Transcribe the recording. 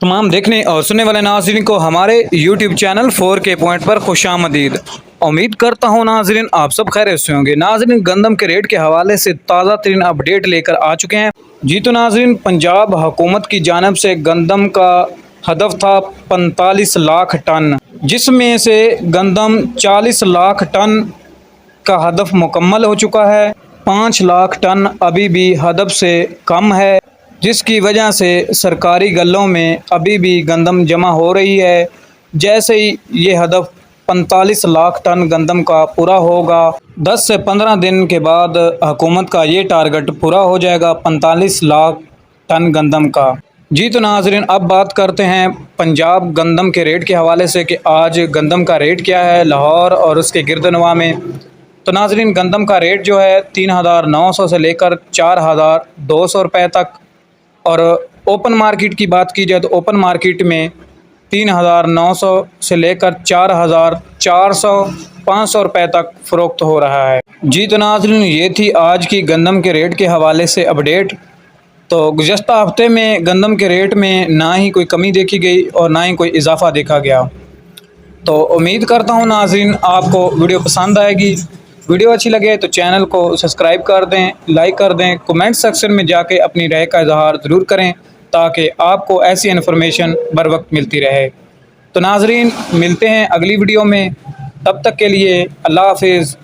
तमाम देखने और सुनने वाले नाज़रीन को हमारे YouTube चैनल 4K पॉइंट पर खुशामदीद। उम्मीद करता हूँ नाज़रीन आप सब खैरियत से होंगे। नाज़रीन गंदम के रेट के हवाले से ताज़ा तरीन अपडेट लेकर आ चुके हैं। जी तो नाज़रीन, पंजाब हुकूमत की जानिब से गंदम का हदफ था 45 लाख टन, जिसमें से गंदम 40 लाख टन का हदफ मुकम्मल हो चुका है। 5 लाख टन अभी भी हदफ से कम है, जिसकी वजह से सरकारी गल्लों में अभी भी गंदम जमा हो रही है। जैसे ही ये हदफ 45 लाख टन गंदम का पूरा होगा, 10 से 15 दिन के बाद हुकूमत का ये टारगेट पूरा हो जाएगा 45 लाख टन गंदम का। जी तो नाज़रीन, अब बात करते हैं पंजाब गंदम के रेट के हवाले से कि आज गंदम का रेट क्या है लाहौर और उसके गिरदनवा में। तो नाज़रीन, गंदम का रेट जो है 3,900 से लेकर 4,200 रुपये तक, और ओपन मार्केट की बात की जाए तो ओपन मार्केट में 3,900 से लेकर 4,400 500 रुपये तक फ़रोख्त हो रहा है। जी तो नाज़रीन, ये थी आज की गंदम के रेट के हवाले से अपडेट। तो गुज़श्ता हफ्ते में गंदम के रेट में ना ही कोई कमी देखी गई और ना ही कोई इजाफ़ा देखा गया। तो उम्मीद करता हूँ नाज़रीन आपको वीडियो पसंद आएगी। वीडियो अच्छी लगे तो चैनल को सब्सक्राइब कर दें, लाइक कर दें, कमेंट सेक्शन में जाके अपनी राय का इजहार ज़रूर करें ताकि आपको ऐसी इन्फॉर्मेशन बर वक्त मिलती रहे। तो नाज़रीन, मिलते हैं अगली वीडियो में, तब तक के लिए अल्लाह हाफिज़।